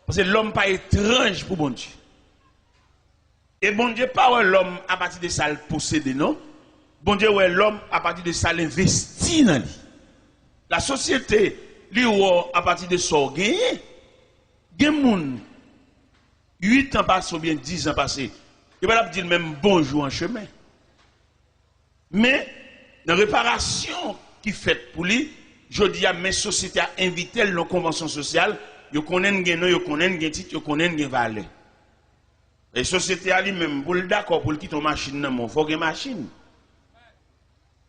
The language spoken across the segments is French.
Parce que l'homme pas étrange pour bon Dieu. Et bon Dieu pas l'homme à partir de ça le posséder, non? Bon Dieu ouais l'homme à partir de ça l'investit dans lui. La société, lui à partir de ça gagné. Gen moun 8 ans passé ou bien 10 ans passé, il va dire même bonjour en chemin. Mais dans la réparation qui fait pour lui, je dis à mes sociétés à inviter la convention sociale, ils connaissent gen nom, ils connaissent gen titre, ils connaissent gen valeur. Et société a lui-même pour le d'accord pour quitter une machine non, il faut une machine.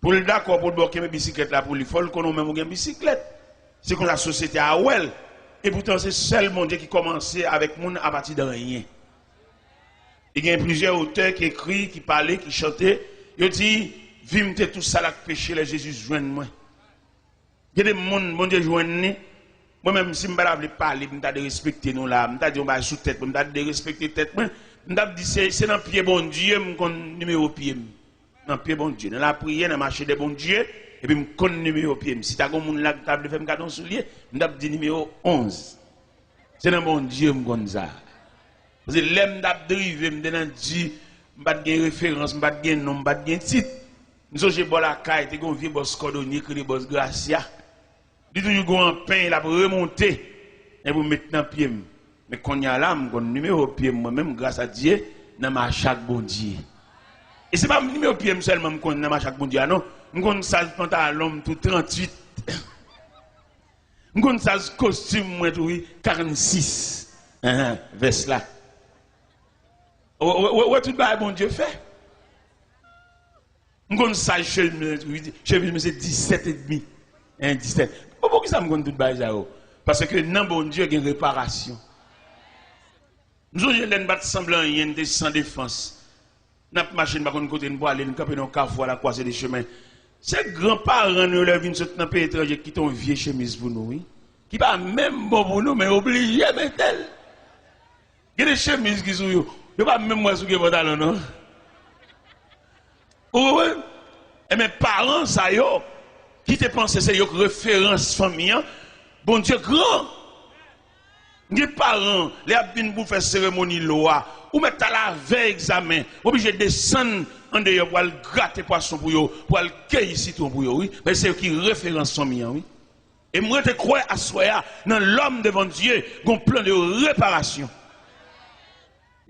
Pour le d'accord pour bloquer mes bicyclettes là pour lui, il faut qu'on même une bicyclette. C'est comme la société a well. Et pourtant, c'est seul mon Dieu qui commençait avec moun à partir de rien. Il y a plusieurs auteurs qui écrivent, qui parlaient, qui chantaient. Ils disent, vime tout ça là péché, les Jésus joigne moi. Il y a des gens, mon Dieu joigne. Moi-même, si je ne veux pas parler, je vais respecter nous là. Je vais dire, sous tête, je vais respecter tête. Je vais dire, c'est dans le pied bon Dieu, je vais numéro pied. Dans le pied bon Dieu. Dans la prière, dans le marché des bon Dieu. Et puis, je connais le numéro pied. Si tu as un monde là qui t'a fait un cadeau soulier, je vais dire numéro 11. C'est dans mon Dieu, je connais ça. Parce que l'aime d'abdrive, je vais dire, je vais dire référence, je vais dire nom, je vais dire titre. Nous sommes chez la caille, tu as un vieux boss cordonnier, qui est boss Gracia. Tu as toujours un pain là pour remonter et pour mettre dans le pied. Mais quand il y a là, je connais le numéro pied, moi-même, grâce à Dieu, dans ma chaque bon Dieu. Et ce n'est pas le numéro pied seulement, je connais dans ma chaque bon Dieu, non? Je connais ça pantalon tout 38. Je connais ça costume tout 46. Vers là. Où tout le bon Dieu fait? Je connais ça chez lui, c'est 17 et demi. 17. Pourquoi ça me connaît tout le ça? Parce que dans bon Dieu, il y a une réparation. Nous avons battre semblant de sans défense. Nous avons machine par contre côté nous aller nous camper dans carrefour la croisée des chemins. Ces grands-parents nous leur viennent dans un pays étranger qui ont vieux chemise pour nous, oui. Qui pas même bon pour nous mais obligé mais tel. Il y a des chemises qui sont yo pas même moi sous que pantalon non. Oui. Et mes parents ça yo qui te pensent c'est yo référence famille. Bon Dieu grand. Les parents, les abîmes pour faire cérémonie loi, ou mettre à la veille examen, obligé de descendre en dehors pour aller gratter poisson pour eux, pour aller cueillir citron pour eux, oui. Mais c'est eux qui référence famille, oui. Et moi, je crois à soi, dans l'homme devant Dieu, un plan de réparation.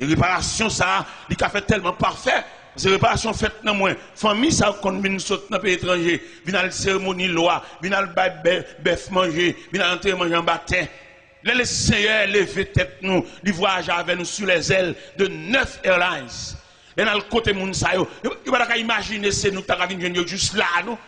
Et réparation, ça, il a fait tellement parfait. C'est réparation faite dans moi. Famille, ça, quand vient sauter dans le pays étranger, vient à la cérémonie loi, vient à la bœuf manger, vient à l'entrée manger en baptême. Le Seigneur levé tête nous, il voyage avec nous sur les ailes de 9 Airlines. Et dans le côté moun sa yo, il va pas imaginer c'est nous t'as venir juste là nous.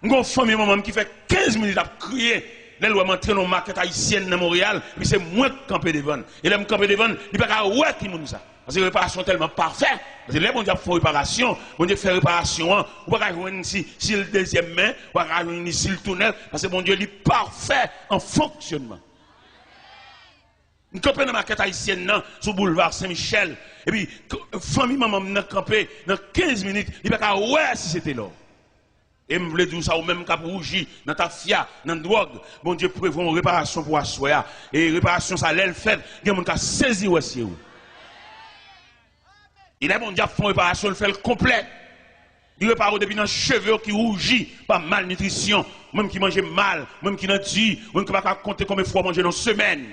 Nous avons famille maman qui fait 15 minutes à crier. Les lois m'entrer dans market haïtienne dans Montréal, puis c'est moins camper devant. Et là me camper devant, il pas ka ouais qui moun ça. Parce que réparation tellement parfait. Parce que les bon Dieu font réparation, bon Dieu fait réparation, ou pas joindre si le deuxième main, ou pas joindre si le tunnel parce que bon Dieu est parfait en fonctionnement. Nous campons dans la maquette haïtienne, sur le boulevard Saint-Michel. Et puis, famille maman m'a campé dans 15 minutes. Il n'y a pas ouais si c'était là. Et je voulais dire ça au même cap rougi, dans ta fia, dans la drogue. Bon Dieu prévoit une réparation pour assoya. Et réparation, ça l'elle fait. Il y a des gens qui ont saisi aussi. Il est bon Dieu fait une réparation, il fait le complet. Il répare depuis dans les cheveux qui rougit par malnutrition. Même qui mange mal, même qui n'a dit, même qui ne peut pas compter combien de fois manger dans une semaine.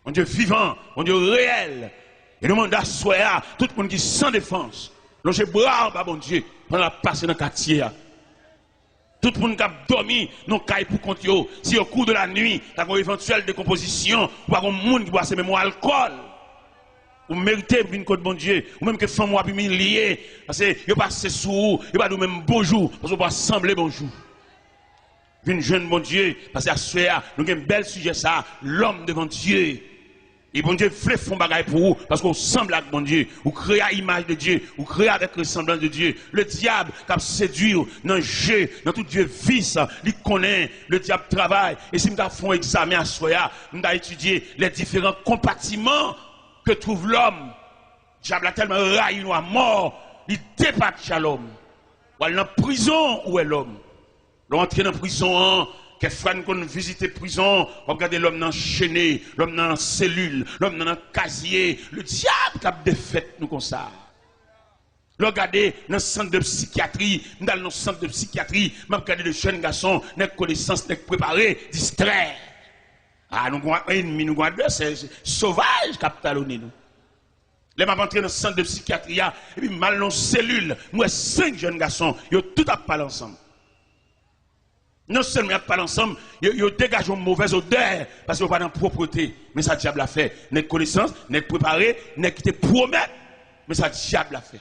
Mon Dieu vivant, mon Dieu réel. Et nous demandons d'asseoir tout le monde qui est sans défense. Longer bras, bon Dieu, pendant la passe dans le quartier. Tout le monde qui a dormi, non caille pour compter. Si au cours de la nuit, il y a une éventuelle décomposition, ou pas un monde qui boit ses mémoires alcool. Vous méritez une côte bon Dieu, ou même que femme ou lié, parce que vous passez sous vous, vous pas nous même bonjour, parce que vous sembler bonjour. Une jeune bon Dieu, parce qu'à ce moment nous avons un bel sujet ça, l'homme devant Dieu. Et bon Dieu fait fond bagaille pour vous, parce qu'on semble avec bon Dieu, ou créer à l'image de Dieu, ou créer avec ressemblance de Dieu. Le diable qui a séduit dans le jeu, dans tout Dieu vice, il connaît, le diable travaille. Et si nous avons un examen à ce moment nous avons étudié les différents compartiments que trouve l'homme. Le diable a tellement raillé à mort, il dépasse l'homme. Ou elle est en prison, où est l'homme? L'entrée dans la prison, Quelquefois, nous visiter prison, regardez l'homme enchaîné, l'homme dans cellule, l'homme dans casier. Le diable qui a défait nous comme ça. Regardez dans le centre de psychiatrie, dans le centre de psychiatrie, je regarde de jeunes garçons, n'a connaissance, n'a préparé, distraits. Ah, nous avons un ennemi, nous avons un adversaire, sauvage qui a talonné nous. Les m'a entré dans le centre de psychiatrie, et puis mal dans cellule, moi 5 jeunes garçons, ils ont tout à parler ensemble. Non seulement ils parlent ensemble, ils dégagent une mauvaise odeur, parce qu'ils n'ont pas de propreté. Mais ça, diable a fait. N'est connaissance, n'est préparé, n'est qui te promet, mais ça, diable a fait.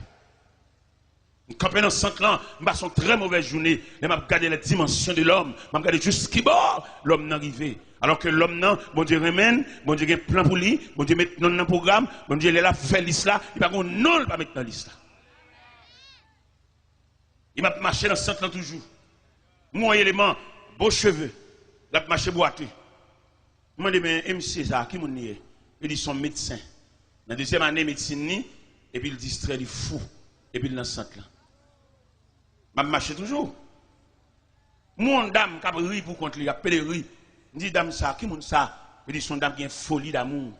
Quand dans ce centre-là, je passe une très mauvaise journée. Je regarde les dimensions de l'homme. Je regarde jusqu'à bord, l'homme n'est arrivé. Alors que l'homme, non, bon Dieu remène, bon Dieu a un plan pour lui, bon Dieu met dans le programme, bon Dieu il est là, fait l'islam, il va non, il va mettre dans l'islam. Il m'a marché dans ce centre-là toujours. Moi, élément, beaux cheveux, il a marché boiteux. Je me dis, mais MC, ça, qui m'en est? Il dit, son médecin. Dans la deuxième année, médecine, et puis il distrait, il fou, et puis il est dans ce centre-là. Je marche toujours. Mon dame qui a ri pour contre lui, il a appelé ri. Il dit, dame ça, qui monte ça? Il dit, son dame qui a une folie d'amour.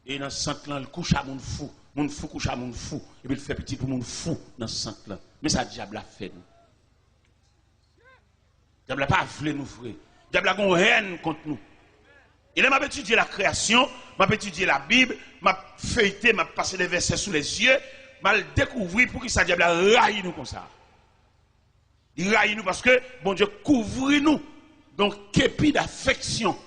Et dans ce centre-là, il couche à mon fou. Mon fou couche à mon fou. Et puis il fait petit pour mon fou dans ce centre-là. Mais ça, diable a fait nous. Diable n'a pas voulu nous frère. Diable a une haine contre nous. Il m'a étudié la création, m'a étudié la Bible, m'a feuilleté, m'a passé les versets sous les yeux, m'a découvert pour que ça diable a raillé nous comme ça. Il raille nous parce que bon Dieu couvre nous. Donc, képi d'affection.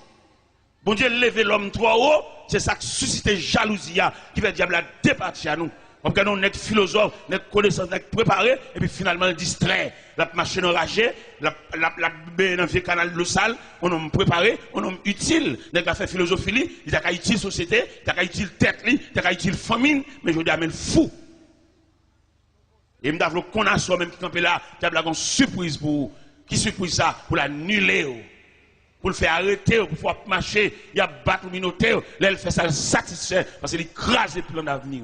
Bon Dieu lever l'homme trop haut, c'est ça qui suscite jalousie, qui fait diable à départir à nous. Comme que nous sommes philosophes, nous sommes connaissants, nous sommes préparés, et puis finalement, on distrait. La machine enragée, la dans le canal de l'eau sale, on est préparé, on est utile. Nous avons fait philosophie, il a utile société, il a utile tête, il a utile famine, mais je dis, mais fou. Et je dois qu'on a soi même qui campé là, tu as une surprise pour qui surprise ça pour l'annuler, pour le faire arrêter, pour pouvoir marcher, il y a battre le minotaire, là elle fait ça satisfait parce qu'il écrase le plan d'avenir.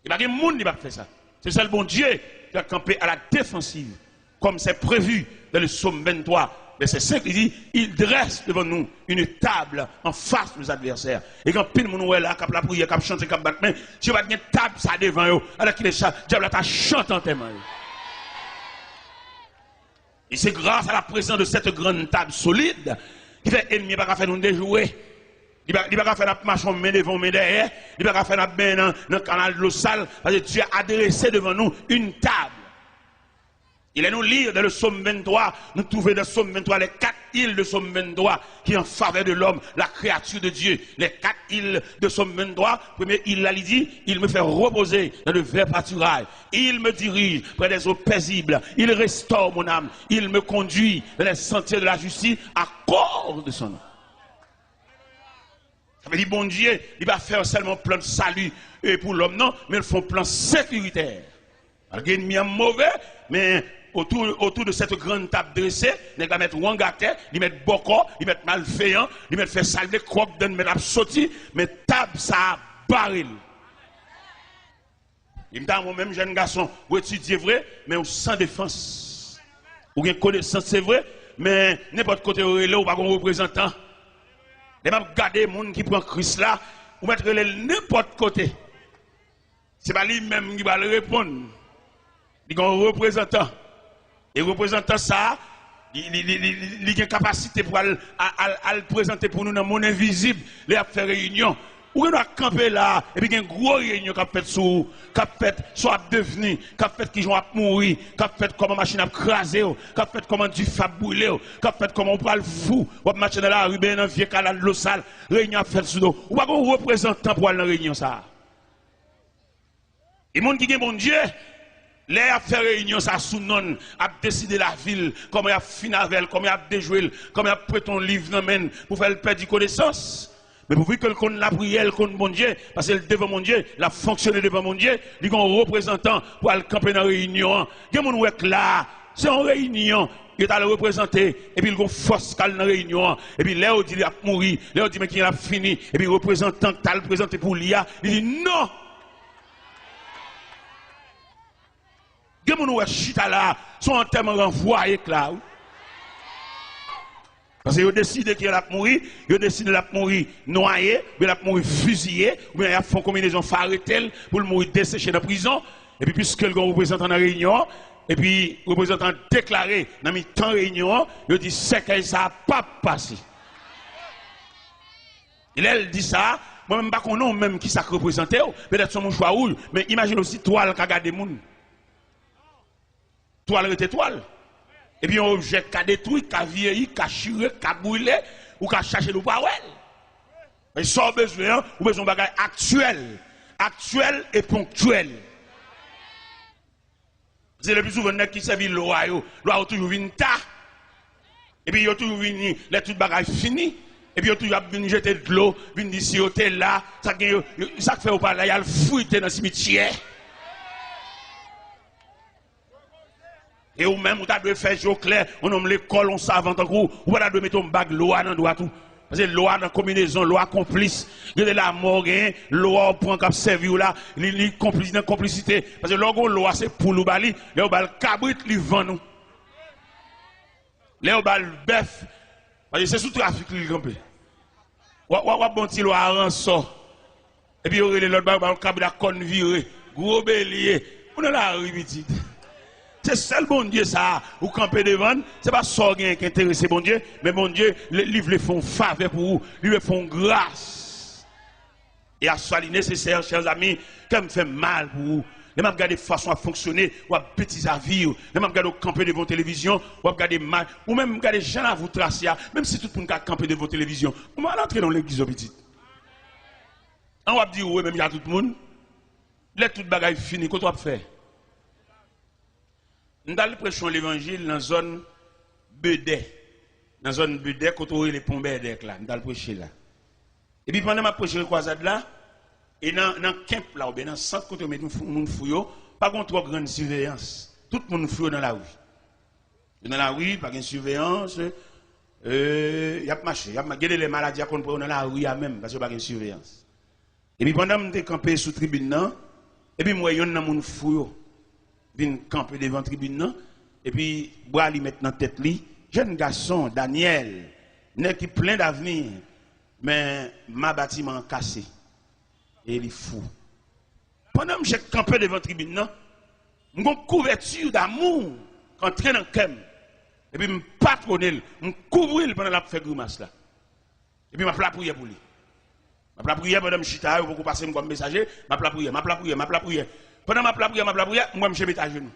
Il n'y a pas de monde qui va faire ça. C'est ça le bon Dieu qui a campé à la défensive, comme c'est prévu dans le psaume 23. Verset 5, il dit, il dresse devant nous une table en face de nos adversaires. Et quand pile mon oué là, cap la prière, cap chanter, cap battre main, tu vas une table ça devant eux, alors qu'il est ça, diable t'a chanté en tes mains. Et c'est grâce à la présence de cette grande table solide qui fait ennemi pas faire nous déjouer. Il va pas faire notre marche main devant main derrière, il va pas faire notre main dans le canal de l'eau sale, parce que Dieu a adressé devant nous une table. Il est nous lire dans le psaume 23, nous trouvons dans le psaume 23 les 4 îles de psaume 23 qui en faveur de l'homme, la créature de Dieu. Les 4 îles de psaume 23, première île là, il dit, il me fait reposer dans le vert pâturage. Il me dirige près des eaux paisibles. Il restaure mon âme. Il me conduit dans les sentiers de la justice à cause de son nom. Ça veut dire, bon Dieu, il va faire seulement plan de salut pour l'homme, non, mais il faut un plan sécuritaire. Il y a ennemi mauvais, mais autour de cette grande table dressée, il va mettre Wangate, il va mettre Boko, il va mettre malveillant, il va faire salver croque, il va mettre sorti, mais table ça baril. Il me dit, moi-même, jeune garçon, vous étudiez vrai, mais sans défense. Ou une connaissance, c'est vrai, mais n'importe côté où il est, ou pas un représentant. Les gens regardent les gens qui prennent Christ là, ou mettre n'importe côté. Ce n'est pas lui-même qui va le répondre. Il y a un représentant. Et le représentant, ça, il a une capacité pour le présenter pour nous dans le monde invisible, il a fait réunion. Ou il a campé là, et puis il y a une grosse réunion qui a fait sur, qui a fait soit devenu, qui a fait qui vont mourir, qui a fait comment machine a crasé, qui a fait comment du fab brûlé, qui a fait comment on parle fou, ou marcher dans la rue, dans le vieux canal de l'eau sale, réunion a fait sur nous. Ou pas un représentant pour aller dans la réunion ça. Et les gens qui ont bon Dieu, les a fait réunion ça sous non, a décidé la ville, comment il a fini avec, comment il a déjoué, comment il a prêté un livre pour faire le perdre de connaissance. Mais pour que le la prière, le bon Dieu, parce que devant mon Dieu, il a fonctionné devant mon Dieu, il y a un représentant pour aller camper dans la réunion. Il y a un gens là, c'est une réunion, il est le représenter, et puis il y a une force dans la réunion, et puis là, il dit qu'il a mouru, là, il dit qu'il a fini, et puis le représentant qui a présenté pour l'IA, il dit non! Il y a des gens qui sont en termes renvoyés là. Parce qu'ils ont décidé qu'il a mourir, ils ont décidé de mourir noyé, ou de mourir fusillé, ou bien ils font combinaison farretelle pour le mourir desséché dans la prison. Et puis, puisque le représentant dans la réunion, et puis le représentant déclaré dans le temps de réunion, il dit c'est que ça n'a pas passé. Il dit ça, moi-même, je ne sais pas même qui ça représente, peut-être son choix rouge, mais imagine aussi toile qui a gardé les gens. Toile est toile. Et puis un objet qui a détruit, qui a vieilli, qui a chiré, qui a brûlé, ou qui a cherché le power. Mais sans besoin, ou besoin de bagages actuels. Actuels et ponctuels. C'est le plus souvent qui servent l'eau, l'eau a toujours une ta. Et puis il a toujours venu, les tout bagages finis. Et puis il a toujours venu jeter de l'eau, venu d'ici, là, ça fait au pas là, il y a le fouillé dans le cimetière. Et ou même, vous devez faire jour clair, on nomme l'école, on savant en cours, ou vous devez mettre un bague, l'eau dans doigt tout. Parce que l'eau dans combinaison, l'eau complice, il y a de la mort, l'eau prend comme servi là, il complice dans complicité. Parce que l'eau c'est pour nous bali, l'eau bal cabrit, il vend nous. L'eau bal bœuf, parce que c'est sous trafic qu'il campé. Ou bon petit l'eau à rançon. Et puis il y a l'autre bal cabrit à conne viré, gros bélier, on a la rue petite. C'est seul bon Dieu ça, ou camper devant, c'est pas ça qui intéresse bon Dieu, mais bon Dieu, les livres les font faveur pour vous, ils les font grâce. Et à ce nécessaire, chers amis, quand me fait mal pour vous, les mêmes regarder façon à fonctionner, ou à petits avis, les mêmes regarder camper devant télévision, ou à regarder mal, ou même regarder gens à vous tracer, même si tout le monde a campé devant télévision, on va entrer dans l'église au petit. On va dire, oui, même il y a tout le monde, les tout bagaille fini, qu'est-ce qu'on va faire? Nous allons prêcher l'évangile dans la zone Bedé. Dans la zone Bedé, quand on les ponts Bedé là, nous allons prêcher là. Et puis pendant que je prêche le croisade là, et dans le camp là, ou bien dans le centre, quand on met tout le monde fouillé, pas de trop grande surveillance. Tout le monde fouillé dans la rue. Dans la rue, pas de surveillance. Il y a marché. Il y a les maladies qu'on prend dans la rue même, parce qu'il n'y a pas de surveillance. Et puis pendant que je campé sous tribune, et puis moi, il y a un fouillé. Vin camper devant la tribune, et puis, bois lui mettre dans la tête, jeune garçon, Daniel, n'est qui plein d'avenir, mais ma bâtiment cassé. Et il est fou. Pendant que j'ai campé devant la tribune, j'ai une couverture d'amour, qu'entrer dans le cœur, et puis je patronne, je couvre pendant la fait grimace là. Et puis je plat prière pour lui. Je plat prière pendant que je suis là, pour passer comme messager, je plat prière. Pendant ma prière, moi je mets à genoux.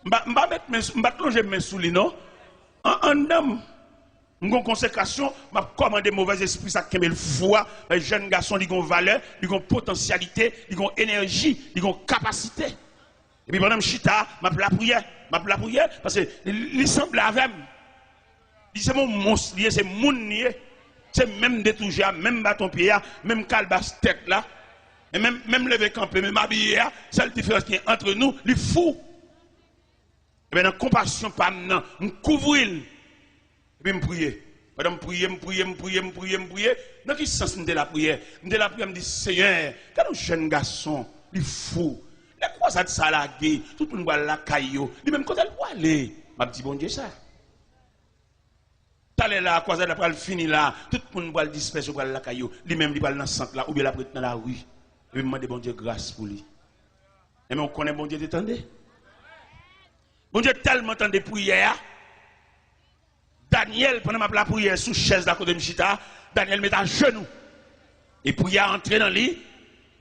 Je vais plonger mes sous les non. En homme, une consécration, je vais commander mauvais esprit, ça qui le foie. Les jeunes garçons, ils ont valeur, ils ont potentialité, ils ont énergie, ils ont capacité. Et puis pendant que je suis là, je prie prière, parce que il semble avec moi. C'est mon monstre, c'est mon nier. C'est même détouché, même bâton pied, même calebasse tête là. Et même lever camper, même habiller, c'est la différence qui est entre nous, les fous. Et bien, dans la compassion, pas maintenant, on couvre. Et puis, je prie. Pendant que je prie. Dans quel sens de la prière? De la prière, je me dis, Seigneur, quand un jeune garçon, les fous, les croisades salagées, tout le monde va la caillou, lui-même, quand elle va aller, je me dis, bon Dieu, ça. T'allais là, croisade après, elle finit là, tout le monde va le disperser, va la caillou, lui-même, il va dans le centre là, ou bien la prête dans la rue. Et puis, je demande bon Dieu grâce pour lui. Et mais on connaît bon Dieu, t'entendez? Bon Dieu tellement entendu prière. Daniel, pendant ma prière sous chaise d'à côté de Michita, Daniel met à genoux. Et prière entrer dans lui.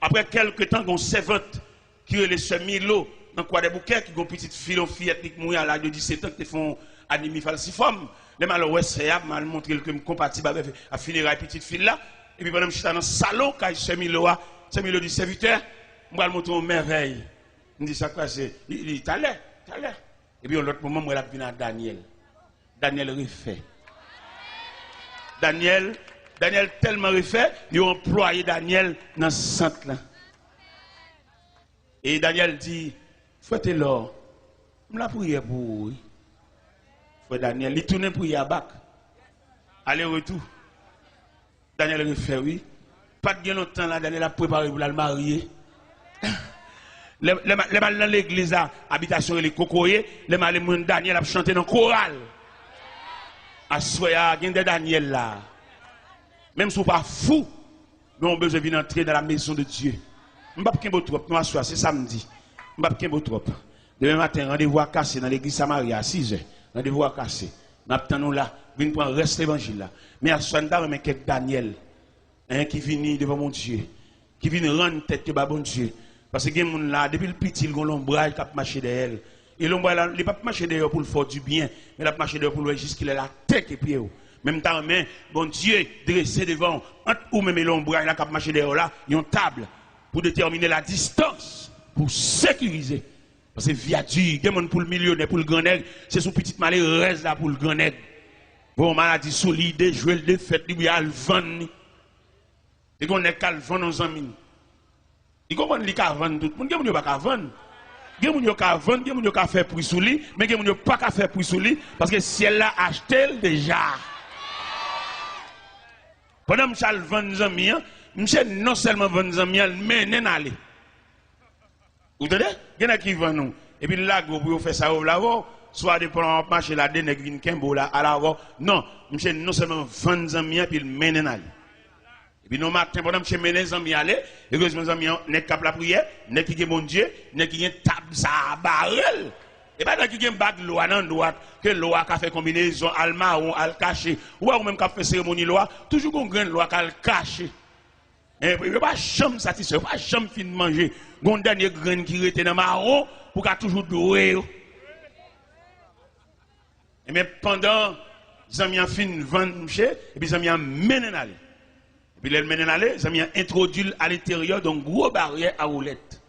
Après quelques temps, on servante qui est le semi-lot dans quoi des bouquets, qui ont une petite fillette qui mouille à l'âge de 17 ans, qui font anémie falciforme. Les malheureux, c'est mal montré que je suis compatible avec la funéraille petite fille là. Et puis pendant que je suis dans le salon, quand je suis semi-lot, c'est le du serviteur, je vais montrer une merveille. Je dis ça quoi, c'est. Il dit, t'as l'air. Et puis, l'autre moment, moi, je vais à Daniel. Daniel refait. Daniel tellement refait, il a employé Daniel dans ce centre là. Et Daniel dit, faites l'or. Je la prière pour vous. Frère Daniel, il tourne pour y bac. Aller-retour. Daniel refait, oui. Pas de bien longtemps là, Daniel a préparé pour le marier. Les mal dans l'église, habitation et les cocoyers, les mal Daniel a chanté dans le choral. à soya, il y a des Daniel là. Même si vous pas fou, nous avons besoin de venir entrer dans la maison de Dieu. Je ne vais pas trop, nous asseoir, c'est samedi. Je ne vais pas trop. Demain matin, rendez-vous à casser dans l'église Samaria à 6h. Rendez-vous à casser. Nous attendons là, venez prendre reste l'évangile là. Mais à ce moment-là, mais quelques Daniel qui viennent devant mon Dieu, qui viennent rendre tête que bon Dieu. Parce que les gens là, depuis le petit, ils ont l'ombrage qui a marché derrière. Et l'ombrage là, il n'a pas marché derrière pour le faire du bien, mais il a marché derrière pour le jusqu'il a la tête et pied. Même temps, mais bon Dieu, dressé devant, entre ou même l'ombrage là qui a marché derrière là, il y a une table pour déterminer la distance, pour sécuriser. Parce que viature, il y a des gens pour le millionnaire, pour le grand nègre, c'est son petit malheur reste là pour le grand nègre. Bon, maladie solide, jouer le défaite, il y a le vent. Et qu'on est qu'à le vendre aux amis. Il comprend qu'il y a vendre tout le monde, il n'y a pas qu'à vendre. Il y a des gens qui vendre, il y a des gens qui faire prix sous lui, mais il y a des gens qui pas faire prix sous lui, parce que si elle l'a acheté déjà. Pendant que je vends les amis, je non seulement vendre les amis, mais je aller. Vous entendez? Il y en a qui vendent nous. Et puis là, vous faites ça au lavo, soit de prendre un marché là, des nègres qui viennent là, à l'avant. Non, je non seulement vendre les amis, puis je aller. Et puis, nous, matin, pendant que je mène les amis aller, et que mes amis, n'est qu'à la prière, n'est qui est mon Dieu, n'est qui est table, ça, barrel. Et pas qui est un bague loi, non, droite, que loi a fait combinaison, al marron, al caché, ou même qui a fait cérémonie loi, toujours une grande loi qui a caché. Et puis, il n'y a pas jamais satisfait, il n'y a pas jamais fin de manger. Il y a une dernière graine qui était dans marron, pour qu'elle toujours doué. Et mais pendant, les amis ont fin de vendre, et puis les amis ont mené aller. Puis les mène aller, ça m'a introduit à l'intérieur d'une grosse barrière à roulette.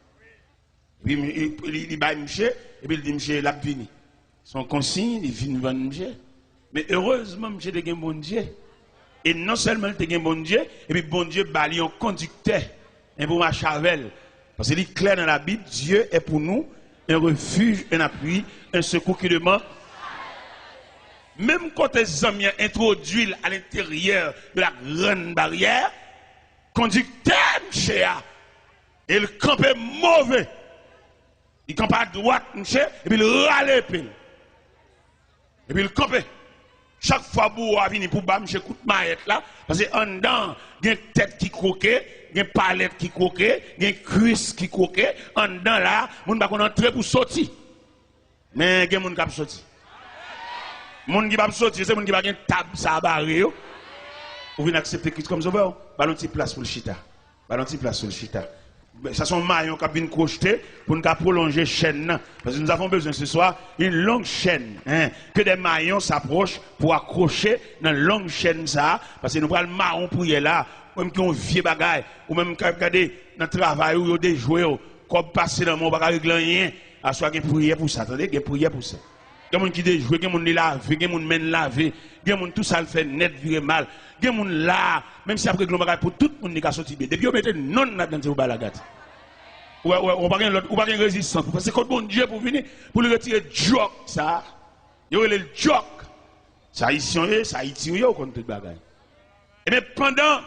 Puis il va monsieur, et puis il dit monsieur l'a vini. Son consigne, il vient vendre monsieur. Mais heureusement monsieur de un bon Dieu. Et non seulement il te un bon Dieu, et puis bon Dieu bali un conducteur, un pour ma chavel. Parce qu'il est clair dans la Bible, Dieu est pour nous un refuge, un appui, un secours qui demande. Même quand les hommes introduisent à l'intérieur de la grande barrière, conducteur, monsieur, il campe mauvais. Il campe à droite, monsieur, et puis il râle. Et puis il campe. Chaque fois que vous venez pour bas, monsieur, coup de maillette là, parce qu'en dedans, il y a une tête qui croquait, il y a une palette qui croquait, il y a une cuisse qui croquait. En dedans là, on ne va pas entrer pour sortir. Mais il y a des gens qui sortir. Moun qui va sortir, c'est moun qui va gagner table ça barré. Ou venez accepter Christ comme sauveur. Ballon de place pour le chita. Ballon de place pour le chita. Ça sont maillons qui viennent crocheter pour nous prolonger la chaîne. Parce que nous avons besoin ce soir d'une longue chaîne. Que des maillons s'approchent pour accrocher dans une longue chaîne ça. Parce que nous prenons le marron pour y aller là. Même qui ont vieux bagaille. Ou même qui regardez dans le travail où ils ont des jouets. Comme passer dans mon bagage rien. À soit qu'il y ait prière pour ça. Attendez, qu'il y ait prière pour ça. Il y a des gens qui déjouent, il y a des gens qui lavent, il y a des gens qui mènent laver, il y a des gens qui tout ça le fait net, virer mal. Il y a des gens là, même si après le pour tout le monde qui a sorti bien. Depuis, on mette non dans le balagat. Ou pas de résistance. Parce que quand bon Dieu pour venir, pour le retirer joke, ça, il y a le joke. Ça haïtien, ça haïtien, contre toute bagaille. Et bien pendant,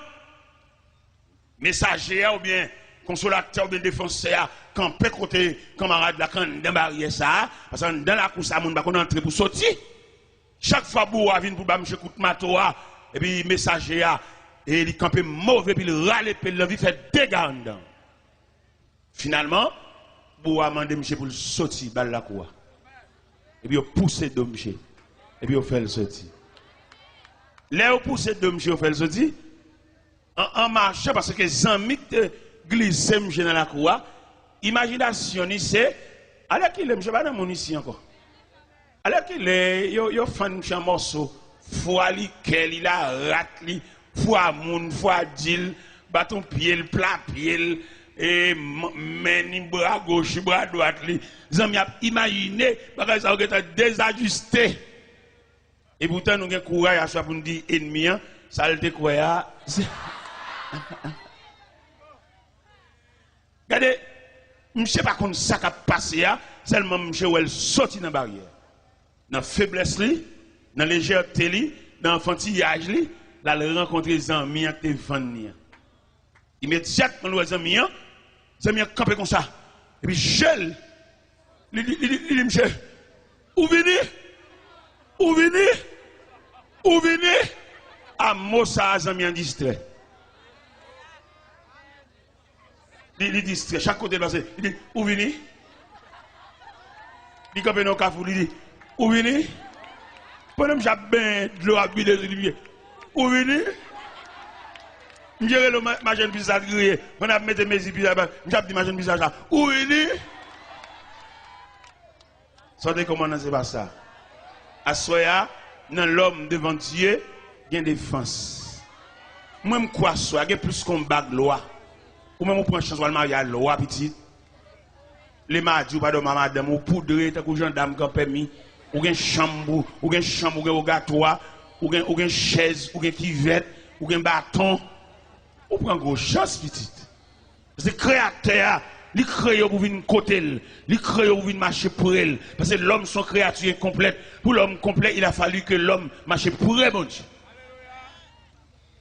messager ou bien consolateur ou bien défenseur, quand peut côté camarade là, quand dans barrière ça, parce que dans la course, on va entrer pour sortir. Chaque fois que vous venez pour monsieur coup de mato, et puis messager, et il campe mauvais, puis il râle, puis il fait dégâts dedans. Finalement, vous avez demandé monsieur pour sortir, balle la cour. Et puis vous poussez de monsieur. Et puis vous faites le sortir. Là, vous poussez de monsieur, vous faites le sortir. En marchant, parce que les amis glissent monsieur dans la cour. Imagination, c'est. Alors qu'il est, je ne sais pas dans mon ici encore. Alors qu'il est, il y a un morceau. Foi li, quel il a rat li, foi moun, foi dil, bâton pied, plat pied, et meni bras gauche, bras droite li. Zami a imaginé, parce que ça a désajusté. Et pourtant, nous avons courage à soi pour nous dire ennemi, ça a été quoi? Regardez, je ne sais pas comment ça a passé, seulement je suis sorti dans la barrière. Dans la faiblesse, dans la légèreté, dans l'enfantillage, là, il rencontre les amis qui te vendent. Immédiatement, les amis ont campé comme ça. Et puis, je il dit, monsieur, où venez? Où venez? Ou venez à Mossa Azami en distrait. Il distrait, chaque côté passé. Il dit, où venez? Il dit, nos cafous, il dit, où venez? Pendant que j'ai bien de l'eau à biler, il dit, où venez? Je dirais ma jeune visage grillé. On a mis mes épis là-bas. Je dis ma jeune visage là. Où venez? Sortez comment c'est pas ça. À soya, dans l'homme devant Dieu, il y a une défense. Moi, je crois que il y a plus qu'on bague loi. Ou même on prend chance de marier à loi, petit. Les mardis, pardon, madame, ou poudre, tant que gendarme qui a permis, ou une chambre, ou une rogatoire, ou une chaise, ou une kivette, ou un bâton. Ou prend gros chance, petit. Parce que le créateur, il crée pour venir côté, il crée pour venir marcher pour elle. Parce que l'homme, son créature incomplète. Pour l'homme complet, il a fallu que l'homme marche pour elle, mon Dieu.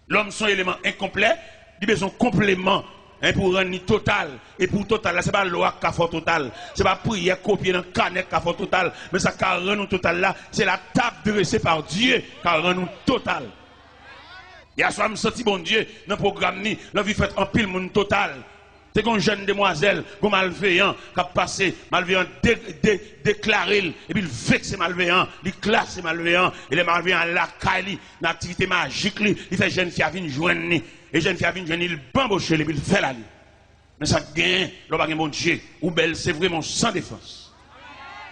L'homme, son élément incomplet, il a besoin de complément. Pour rendre total. Et pour total, ce n'est pas loi qui a fait total. Ce n'est pas prière copier dans le canette qui a fait total. Mais ça qui a rendu total là, c'est la table dressée par Dieu qui a rendu total. Il y a soit me senti bon Dieu dans le programme ni, la vie fait en pile monde total. C'est une jeune demoiselle, un malveillant qui a passé, malveillant déclaré, et puis il vexe malveillant, il classe malveillant, et les malveillants la caille, l'activité magique, il fait jeune fille à venir joindre, et jeune fille à venir joindre, il bamboche, et puis il fait la vie. Mais ça gagne, l'homme a bon Dieu, ou belle, c'est vrai, mon sans défense.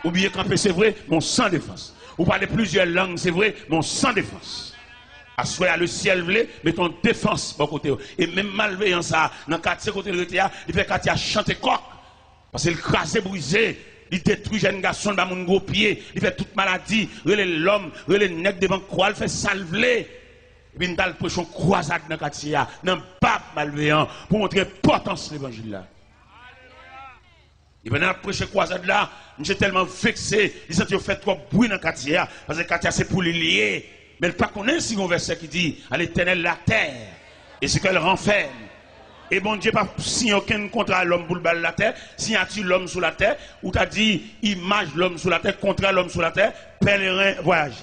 Ou bien camper, c'est vrai, mon sans défense. Ou parler plusieurs langues, c'est vrai, mon sans défense. À soit le ciel vle, mettons défense bon côté. Et même malveillant ça, dans le quartier côté de l'ETA, il fait quartier chanter coq. Parce qu'il crase brisé, il détruit jeune garçon dans mon gros pied, il fait toute maladie, l'homme, le nègre devant croix, il fait salver. Et puis il a le prochain croisade dans le quartier, dans le pape malveillant, pour montrer l'importance de l'évangile là. Et pendant la prochaine croisade là, j'ai tellement vexé, il s'est fait trop bruit dans le quartier, parce que le quartier c'est pour les lier. Mais le pas connaît si un verset qui dit à l'éternel la terre et ce qu'elle renferme. Et bon Dieu pas signé aucun contrat à l'homme pour le bal la terre, signature l'homme sur la terre, ou t'as dit image l'homme sur la terre, contrat l'homme sur la terre, pèlerin voyage.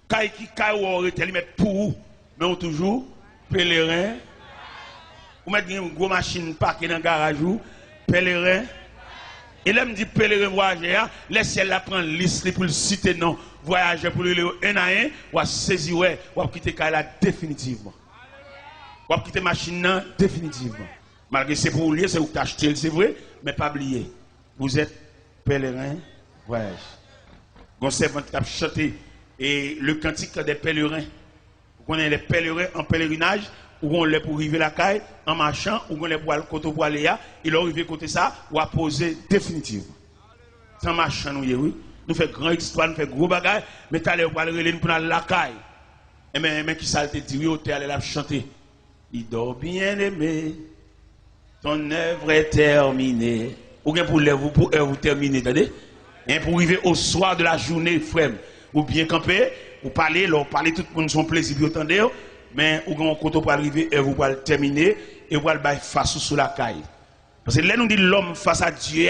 Quand qui ou aurait il met pour mais on toujours pèlerin. Ou mettre une grosse machine parquée dans le garage ou pèlerin. Et là me dit pèlerin voyageur, laissez la prendre liste pour le citer non. Voyager pour le un à un, ou à saisir, ou à quitter Kaila définitivement. Ou à quitter machine définitivement. Malgré c'est pour lier, c'est où t'acheter, c'est vrai, mais pas oublier. Vous êtes pèlerin, voyage. Vous servant qui a chanté et le cantique des pèlerins. Vous connaissez les pèlerins en pèlerinage, ou on les pour arriver la caille, en marchant, ou on les pour aller côté pour aller là, il arrive côté ça, ou à poser définitivement. Sans marchant, oui. Nous faisons grande histoire, nous faisons gros bagages, mais tu allais pour aller pour la caille. Et mais qui ça te dit, oui, tu allais la chanter. Il dort bien aimé, ton œuvre est terminée. Ou bien pour vous terminer, attendez? Et pour arriver au soir de la journée, frère, ou bien camper, ou parler tout le monde son plaisir, vous entendez? Mais ou bien quand on peut arriver, et vous pouvez terminer, et vous allez face sous la caille. Parce que là, nous dit l'homme face à Dieu,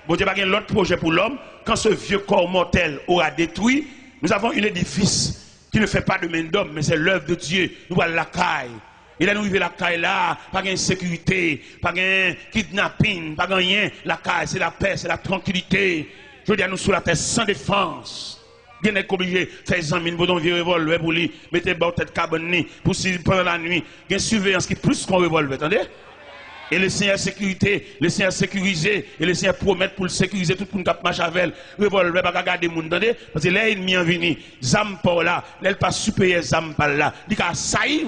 bon Dieu n'a pas l'autre projet pour l'homme. Quand ce vieux corps mortel aura détruit, nous avons un édifice qui ne fait pas de main d'homme, mais c'est l'œuvre de Dieu. Nous allons la caille. Et là, nous vivons la caille là, pas de sécurité, pas de kidnapping, pas de rien. La caille, c'est la paix, c'est la tranquillité. Je veux dire, nous sous la terre sans défense. Vous n'êtes pas obligé de faire des amis, vous vieux revolver pour lui, mettez votre tête cabane pour pendant la nuit. Il y a une surveillance qui est plus qu'un revolver, attendez? Et le Seigneur sécurité, le Seigneur sécurisé, et le Seigneur promet pour le sécuriser tout le monde qui marche avec elle. Revolver, pas garder les gens, attendez? Parce que là, il est venu, Zampa là, là, il pas supérieur Zampa là, il a sailli.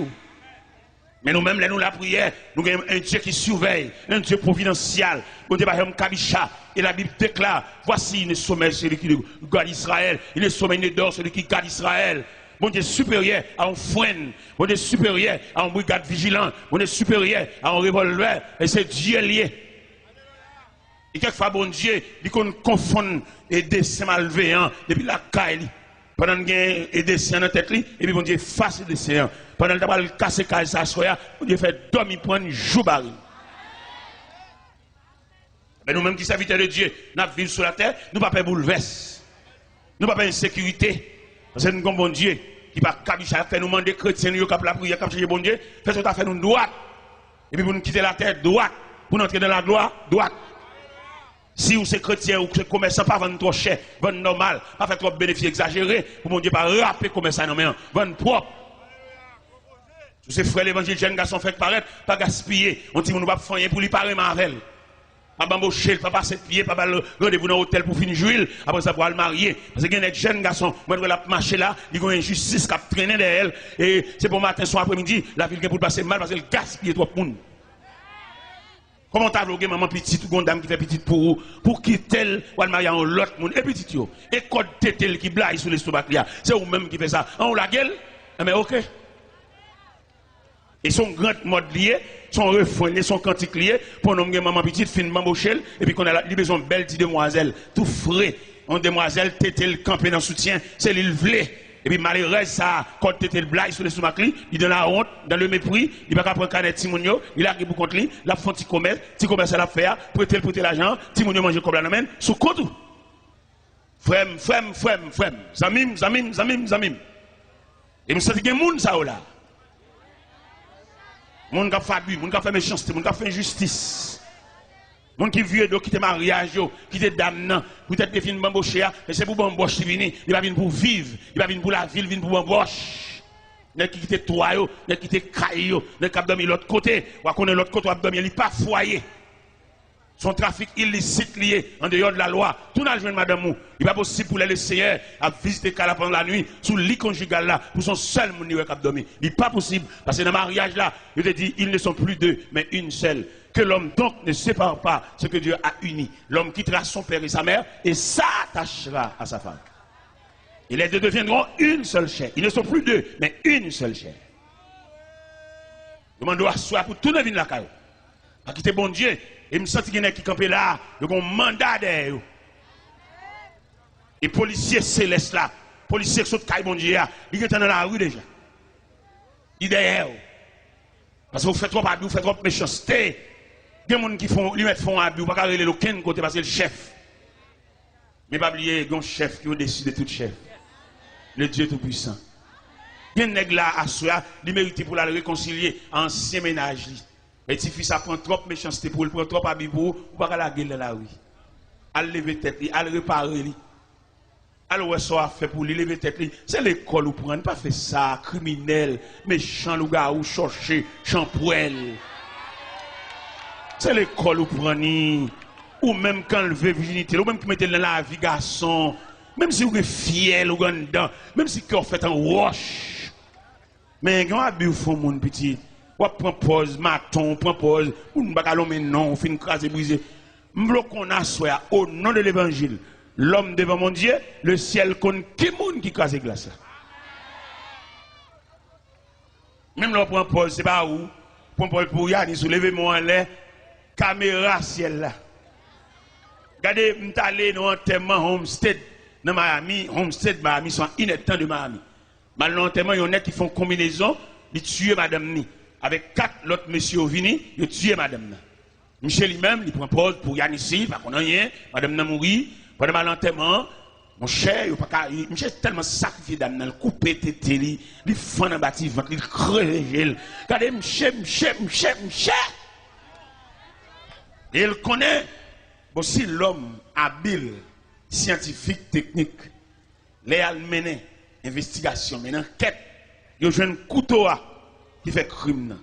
Mais nous-mêmes, là, nous la prière, nous avons un Dieu qui surveille, un Dieu providentiel. Nous avons Kabisha, et la Bible déclare, voici le sommeil, celui qui garde Israël, il est sommeil d'or, celui qui garde Israël. Mon Dieu supérieur à un frein, mon Dieu supérieur à un brigade vigilant, mon Dieu supérieur à un revolver, et c'est Dieu lié. Et quelquefois, bon Dieu, il confond et dessin malveillant depuis la caille. Pendant qu'il y a des dessins dans la tête, et puis bon Dieu face des dessins. Pendant qu'il a cassé caille sa soya, bon Dieu fait dormir pour un jour baril. Mais nous-mêmes qui serviteurs de Dieu, nous vivons sur la terre, nous ne pouvons pas bouleverser. Nous ne pouvons pas insécurité. Parce que nous avons bon Dieu qui va faire nous demander chrétiens, nous cap la prière, cap chercher bon Dieu, fait ce fait nous droite. Et puis pour nous quitter la terre droite, pour nous entrer dans la gloire droite. Si vous êtes chrétien ou que commerçant, pas vendre trop cher, vendre normal, pas faire trop de bénéfices exagérés, pour mon Dieu, pas rapper commerçant, non mais vendre propre. Tous ces frères l'évangile, jeunes garçons fait paraître, pas gaspiller. On dit, on ne va pas faire pour lui parler Marvel. Pas bamboucher, pas passer de pied, pas rendez-vous dans l'hôtel pour finir jouer, après ça pour le marier. Parce que il y a des jeunes garçons, moi je la marcher là, ils ont une injustice qui a traîné derrière elle. Et c'est pour matin, soir, après-midi, la ville qui pour passer mal parce qu'elle gaspille trop de monde. Comment t'as vlogué maman petite ou dame qui fait petite pour qui tel ou le marier en l'autre monde et petite yo. Et code tétel qui blague sur l'estomac là, c'est vous même qui fait ça. On la gueule, mais OK. Et son grand mode lié, son refrain, son cantique lié, pour nommer maman petite, fin bambochelle, et puis qu'on a besoin de belle petite demoiselle, tout frais, une demoiselle, tétel, campé dans soutien, c'est l'île vlé. Et puis malheureusement, ça, quand tétel blague sur le stomac, il donne la honte, dans le mépris, il va pas prendre canet Timonio, il a pour contre lui, il a fait un petit commerce à la faire, prêter l'argent, Timonio mange comme la main, sous compte. Frem, zamim. Et nous sentons qu'il y a des gens ça là. Moun qui fait abus, moun qui fait méchanceté, moun qui fait injustice. Moun qui vieux qui te mariage, qui te dame, peut-être que fin bambocher, mais c'est pour bamboche qui vient, il va venir pour vivre, il va venir pour la ville, il vient pour bamboche. N'est qui quitte toi yo, n'est qui quitte caillou, n'est qui dormi l'autre côté, ou connaît l'autre côté, ou dormi, il pas foyer. Son trafic illicite lié en dehors de la loi. Tout n'a joué madame mou. Il n'est pas possible pour les laisser à visiter Kala pendant la nuit, sous le lit conjugal là, pour son seul moun qui a dormi. Il n'est pas possible. Parce que dans le mariage là, il te dit, ils ne sont plus deux, mais une seule. Que l'homme donc ne sépare pas ce que Dieu a uni. L'homme quittera son père et sa mère et s'attachera à sa femme. Et les deux deviendront une seule chair. Ils ne sont plus deux, mais une seule chair. Le monde doit asseoir pour tout le monde la caille. À quitter bon Dieu. Et je me sens qu'il y a qui campent là, ils ont un mandat derrière. Et policiers célestes là, policiers qui sont de bon Dieu, ils sont dans la rue déjà. Ils sont derrière. Parce que vous faites trop abus, vous faites trop méchanceté. Il y a des gens qui font, ils mettent font abus, vous ne pouvez pas aller aucun côté parce que le chef. Mais pas oublier, il y a un chef qui est au-dessus de tout chef. Le Dieu Tout-Puissant. Il y a un nègre là à soi, il mérite pour la réconcilier en ancien ménage. Et si fils ça prend trop méchanceté pour le prendre trop habit pour pas la gueule dans la rue. Al lever tête, al réparer li. Al ouais ça fait pour lui lever tête, c'est l'école ou prendre pas fait ça criminel, méchant loup-garou ou chercher champoel. C'est l'école ou prendre ou même quand lever virginité, ou même qui mettre dans la vie garçon, même si vous êtes fiel ou dedans, même si vous fait en roche. Mais quand abus font mon petit ou prend pause, maton, prend pause, ou ne pas l'homme non, on fait une crase brisée. M'blo qu'on a soit au nom de l'évangile, l'homme devant mon Dieu, le ciel compte qui monde qui crase glace. Même là prend pause, c'est pas où, prend pause pour Yannis, soulever mon en l'air, caméra ciel là. Regardez, m't'allé dans enterrement Homestead dans Miami, Homestead Miami sont ineptants de Miami. Malheureusement, il y en a qui font combinaison, ils tuent madame ni. Avec 4 autres messieurs venus, ils tuent madame. Michel lui-même, il prend pause pour Yann ici, pas qu'on a rien, madame n'a mouru, pendant l'enterrement, mon cher, Michel tellement sacrifié d'âme, il coupe tété, il fend dans bâti ventre, il crève, regardez Michel. Et il connaît, bon, si l'homme habile, scientifique, technique, les a mené investigation, mais enquête, il a joué un couteau qui fait crime.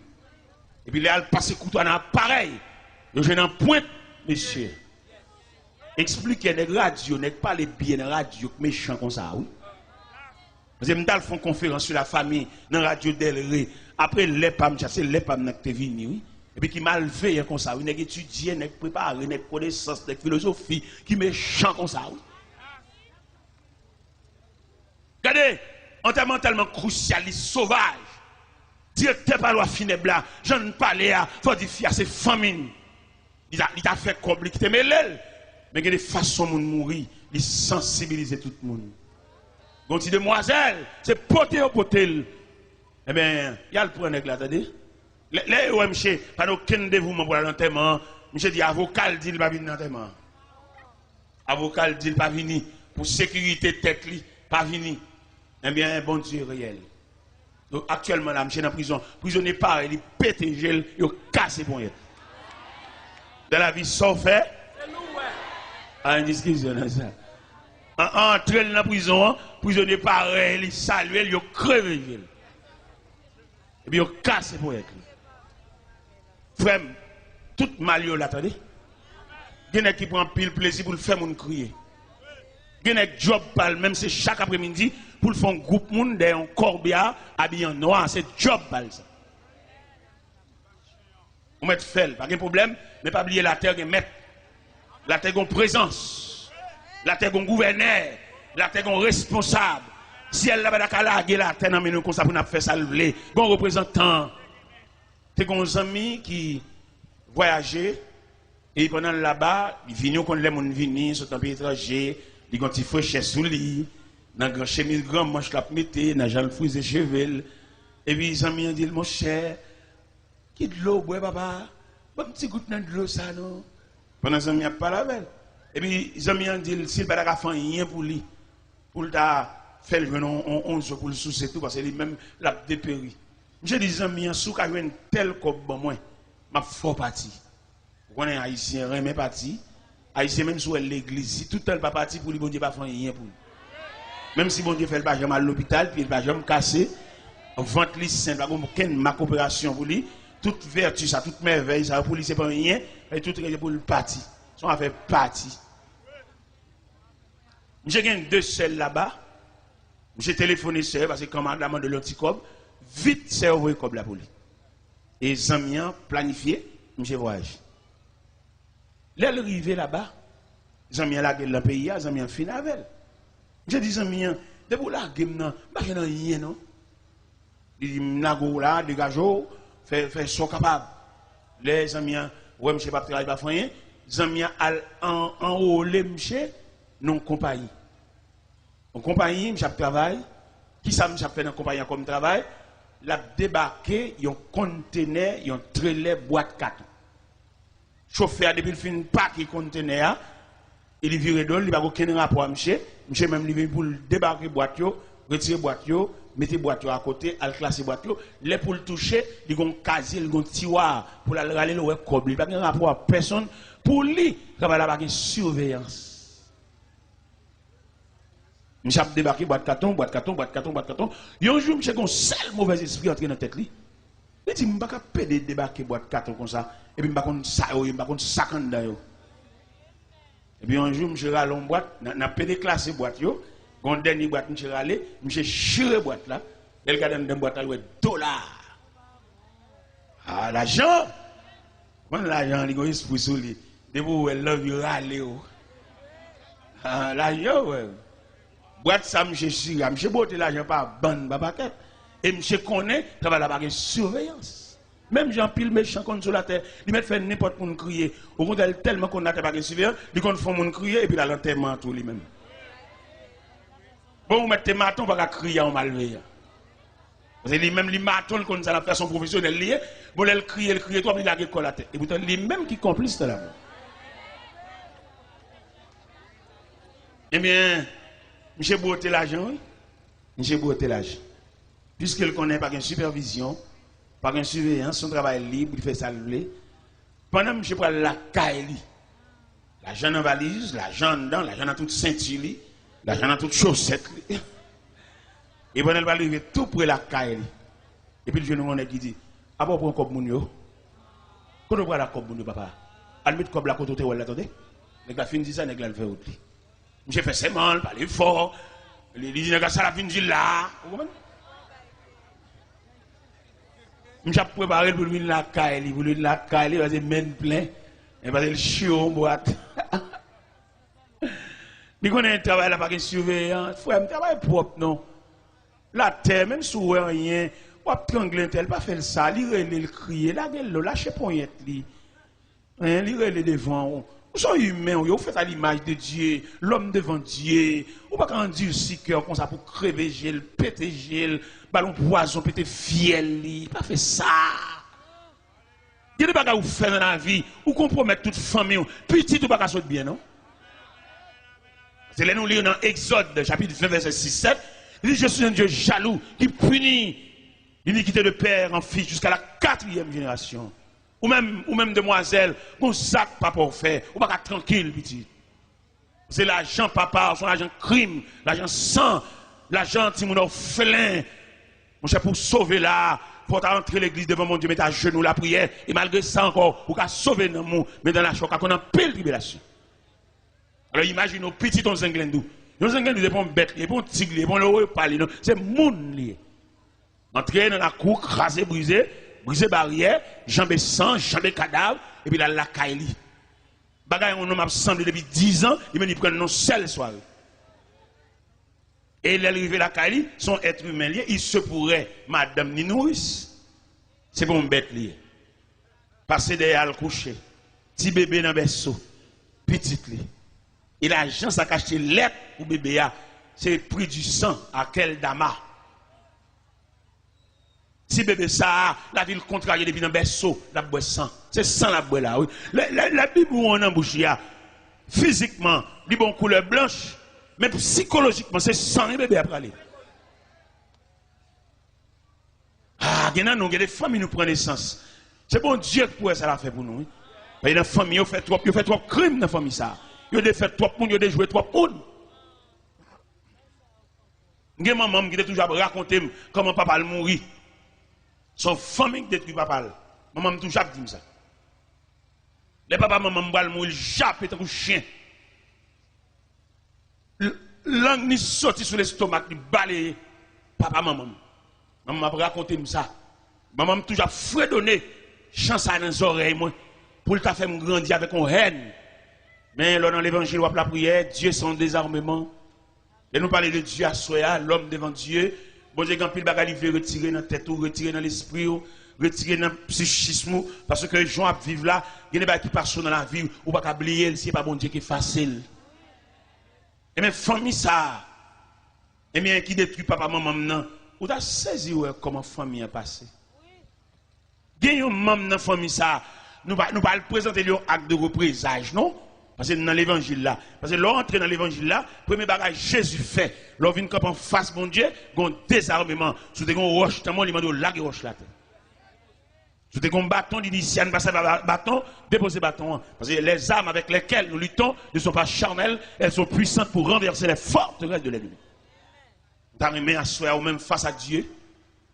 Et puis, il a passé couteau dans pareil. Il a joué un point, monsieur. Expliquez les radios, n'est pas les bien dans radio méchants comme ça, oui. Parce que nous font conférence sur la famille dans la radio Delray. Après, les pam, c'est les pam qui sont venus, oui. Et puis qui mal fait comme ça, oui. N'est étudié, n'est préparé, n'est connaissance, n'est philosophie, qui méchant comme ça, oui. Regardez, enterrement tellement crucialiste, sauvage. Directeur par loi funèbre là, j'en parle à, faut dire à ses familles. Il a fait compliquer, mais l'aile. Mais il y a des façons de mourir, il sensibilise tout le monde. Donc, si demoiselle, c'est poter au potel. Eh bien, il y a le point là, attendez. Les OMC, pas aucun dévouement pour l'enterrement. Monsieur dit, avocat dit, il va venir dans l'enterrement. Avocat dit, il va venir. Pour sécurité tête, il pas venir. Eh bien, bon Dieu réel. Donc, actuellement, là, je suis dans la prison. Prisonnier pareil, il pète gel, il casse pour rien. Dans la vie, sauf fait. Ah, une discussion, ça. Entre dans la prison, prisonnier pareil, il salue, il crève gel. Et puis, il casse pour rien. Frère, tout mal, il l'attendait. Il y en a qui prend pile plaisir pour le faire mon crier. Il y en a qui job pal, même c'est chaque après-midi, pour le faire un groupe monde d'un corbia habillé en noir, c'est job pal ça. On met fait, pas de problème, mais pas oublier la terre qui met. La terre qui a présence. La terre qui a gouverneur. La terre qui a responsable. Si elle n'a pas la terre dans nous comme ça pour nous faire ça le bon représentant. C'est un ami qui voyageait et pendant là-bas, il vient quand les gens viennent sur un pays étranger, il ont un petit fraîche sous lui, dans grand chemise grand manche la metté, dans Jean frisé cheveux. Et puis les amis ont dit mon cher, qui de l'eau bois papa, un petit goutte de l'eau ça non. Pendant les amis a pas la belle. Et puis les amis ont dit s'il pas faire rien pour lui, pour le faire le venon 11 pour le soucier tout parce que lui même l'a dépéri. J'ai des amis en sous qui ont tel comme bon moi, m'a fort parti. On est haïtien, remet parti. Haïtien même sur l'église, si tout le pas parti pour lui, bon Dieu pas faire rien pour lui. Même si bon Dieu fait le pas jamais à l'hôpital, puis il va jamais casser, vente lui simple, pas aucune ma coopération pour lui, toute vertu ça, toute merveille ça pour lui c'est pas rien, et tout est pour le parti. Ça va faire partie. J'ai gagné 2 seuls là-bas. J'ai téléphoné seul parce que commandement de l'anticob vite c'est envoyé comme la police. Et Zamian planifié, j'ai voyagé. L'elle arrivé là-bas, Zamian la gueule dans le pays, Zamian fin avec. J'ai dit Zamian, de pour la gueule non, pas rien non. Il dit nago là, dégageau, fait son capable. Les Zamian, ouais monsieur pas travailler pas rien, Zamian en haut les monsieur non compagnie. En compagnie, monsieur travail, qui ça monsieur fait dans compagnie comme travail? La débarqué, un conteneur, un trailer boîte carton. Chauffeur depuis le fin pas qui conteneur, il vire d'ol, il va aucun rapport à monsieur même lui pour débarquer boîte yo, retirer boîte yo, mettre boîte yo à côté, al classer boîte yo, les pour le toucher, il gon casier, il gon tiroir pour aller le cob, il pas un rapport à personne pour lui, ça va la surveillance. Monsieur a débarqué boîte carton. Il y a un jour, monsieur a un seul mauvais esprit entré dans la tête. Il dit, je ne peux pas débarquer boîte carton comme ça. Et puis, je ne peux pas sac en dedans. Et puis, un jour, monsieur a allé boîte, il a déclassé boîte. Quand dernier boîte, monsieur a allé, monsieur a chiré boîte là. Il a gardé dans boîte là, $. Ah, l'argent. Quand l'argent, il y a un esprit sur lui. Depuis où elle love you, râler. Ah, l'argent, ouais. Boîte ça, monsieur Chira, monsieur Boté l'argent pas bonne babaquette. Et monsieur connaît, ça va la surveillance. Même Jean Pile méchant contre sur la terre, il met fait n'importe quoi crier. Au contraire, tellement qu'on n'a pas de surveillance, il compte faire mon crier et puis la l'enterrement tout lui-même. Bon, vous mettez maton, on va crier en malveillant. Parce que lui-même, les matons, comme ça, la façon professionnelle liée, bon, elle crie, toi, il a la la tête. Et pourtant, lui-même qui complice de la mort. Eh bien, monsieur Boté l'argent, oui. Monsieur Boté l'argent. Puisqu'il connaît pas une supervision, pas une surveillance, son travail libre, il fait ça le blé. Pendant que monsieur prend la caille, l'argent en valise, l'argent dedans, l'argent dans toute ceinture, l'argent dans toute chaussette. Et pendant qu'il va arriver tout près la caille. Et puis le jeune homme qui dit, ah bon, pour un cop moun yo. Quand on prend la cop moun yo, papa, al mettre cop la côté où elle l'attendait. Nèg la fin dit ça, nèg la le fait autre. Monsieur fait ses mal, parle fort. Il dit, ça la fin dit là. Vous comprenez? Monsieur a préparé pour lui la caille, pour lui la caille, il va se mettre plein. Il va se le chiot en boîte. Il connaît un travail là, pas de surveillance. Frère, un travail propre, non. La terre, même si vous rien, ou à trangler tel, pas faire ça, il crier, la gueule, lâchez poignette, il relève devant. Vous êtes humains, vous faites à l'image de Dieu, l'homme devant Dieu. Vous ne pouvez pas dire si cœur comme ça pour crever gel, péter gel, ballon poison, péter fiel, pas faire ça. Il y a des bagages que vous faites dans la vie, vous compromettez toute famille, petit ou pas sauter bien, non? C'est là nous lisons dans Exode, chapitre 20, verset 6-7. Il dit, je suis un Dieu jaloux qui punit l'iniquité de père en fils jusqu'à la 4e génération. Ou même demoiselle, bon sac pas pour faire, ou pas tranquille, petit. C'est l'argent papa, son argent crime, l'argent sang, l'argent qui mon orphelin. Mon cher, pour sauver là, pour entrer l'église devant mon Dieu, mettre à genoux la prière, et malgré ça encore, pour qu'à sauver dans mon, mais dans la choc, qu'on a pile tribulation. Alors imagine nos petits ton zinglendou. Nos zinglendou, c'est pas un bête, c'est pas un tigre, c'est pas un leopard, c'est moun lié. Entrer dans la cour, craser, briser barrière, jambes sang, jambes cadavre, et puis là, la caille. Bagay, on m'a semblé depuis 10 ans, il m'a dit prendre non seul soir. Et il est arrivé la caille, son être humain lié, il se pourrait, madame ni nourrice. C'est pour un bête lié. Passer derrière le coucher, petit bébé dans le berceau, petit li. Et l'argent, ça cache lettre pour bébé, c'est prix du sang à quel dama. Si bébé ça, la ville contrariée depuis dans le berceau, la boue sang. C'est sang la boue là. Oui. La Bible où on embouche, physiquement, il bon couleur blanche, mais psychologiquement, c'est sang et bébé après aller. Ah, il y a des familles nous prennent naissance. C'est bon Dieu qui pourrait ça la faire pour nous. Oui. Il y a des familles qui fait trop crimes dans la famille ça. Il y a fait trop monde, il y a joué trop monde. Il y a une maman qui a toujours raconté comment papa a mouru. Son famille qui détruit papa. Maman m'a toujours dit ça. Les papas, maman m'a mourir, jappe comme un chien. Langue ni sorti sur l'estomac, ni balayé. Papa, maman. Maman m'a raconté ça. Maman m'a toujours fredonné, chance dans les oreilles, moi, pour le faire me grandir avec une haine. Mais là, dans l'évangile, ou la prière, Dieu son désarmement. Et nous parler de Dieu à soi, l'homme devant Dieu. Bon Dieu, quand il bagaille veut retirer dans la tête, retirer dans l'esprit, retirer dans le psychisme, parce que les gens vivent là, il y a des gens qui passent dans la vie, ou pas oublier, c'est pas bon Dieu qui est facile. Et bien, famille ça, et bien, qui détruit papa, maman, non, ou t'as saisi comment famille a passé. Il y a un maman dans la famille ça, nous pas le présenter un acte de représage, non? Parce que dans l'évangile là, parce que l'entrée dans l'évangile là, premier bagage Jésus fait, l'on vient en face mon Dieu, un désarmement, sous des roches, tellement il m'a dit lac et roche là. Sous des bâtons d'initial, passer bâton, déposer bâton. Parce que les armes avec lesquelles nous luttons ne sont pas charnelles, elles sont puissantes pour renverser les forteresses de l'ennemi. T'as remis à soi, ou même face à Dieu,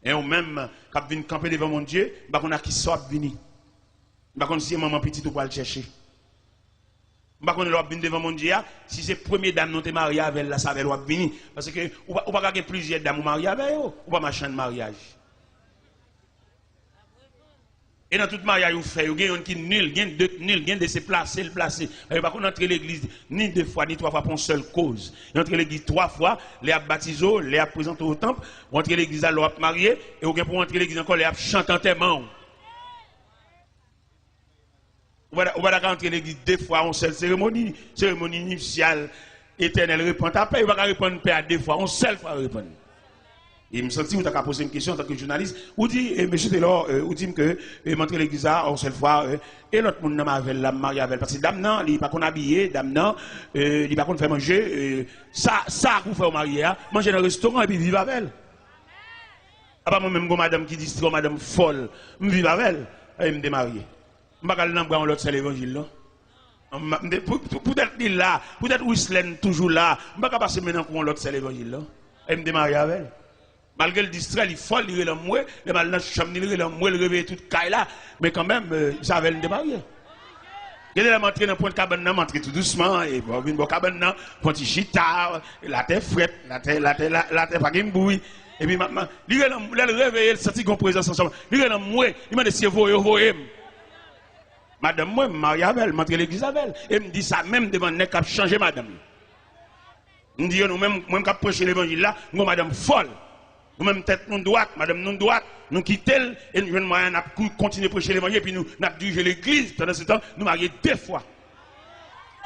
et ou même quand vient camper devant mon Dieu, bah on a qui sort venir. Bah on si maman petite ou pas le chercher. Bah on est devant mon Dieu, si c'est première dame non t'es marié avec la ça va venir parce que ou pas gagner plusieurs dames ou marié avec eux, ou pas marcher de mariage. Et dans tout mariage vous fait, vous gagnez qui nul, gagne deux nul, gagne de se placer, le placer. Et pas qu'on entre l'église ni 2 fois ni 3 fois pour une seule cause. Il entre l'église 3 fois, les a baptisé, les a présenté au temple, vous entre l'église là, vous marié et vous gagnez pour entrer l'église encore les a chanté en témoin. On va rentrer l'église 2 fois en seule cérémonie initiale, éternelle, répondre à paix, on va répondre paix à 2 fois, en seule fois répondre. Et je me sens que vous avez posé une question en tant que journaliste, vous dites, monsieur Taylor, vous dites que m'entrer l'église en seule fois, et l'autre monde n'a pas la marié avec, parce que dame non, il n'est pas qu'on habillé, dame non, il n'est pas qu'on fait manger, ça vous fait au marié, manger dans le restaurant et puis vivre avec elle. Ah, moi-même, madame qui dit, madame folle, je vis avec elle, et je me démarie. Je ne vais pas aller l'autre, c'est l'évangile. Peut-être qu'il est là, peut-être Whistler toujours là. Je ne vais pas passer maintenant pour l'autre, c'est l'évangile. Et me démarrer avec elle. Malgré le distrait, il est folle, il est là, moi, il est là, il est là, il réveille toute caille là. Mais quand même, ça va le démarrer. Il est là, m'entrer dans le point de cabane, m'entrer tout doucement, et bon, une bonne cabane, point de chita, la terre frette, la terre pas de bouille. Et puis maintenant, il est là, il réveille, il sent qu'on présence ensemble. Il est là, moi, il m'a dit, si vous voyez. Madame, moi, je me marie avec elle, je m'entre l'église avec elle. Et me dit ça même devant le nez qui a changé madame. Je me dit, nous-mêmes, moi, qui a prêché l'évangile là, nous, madame folle. Nous-mêmes, tête non droite, madame non droite, nous quittons et nous avons moyen de continuer à prêcher l'évangile. Et puis nous avons dirigé l'église. Pendant ce temps, nous marions 2 fois.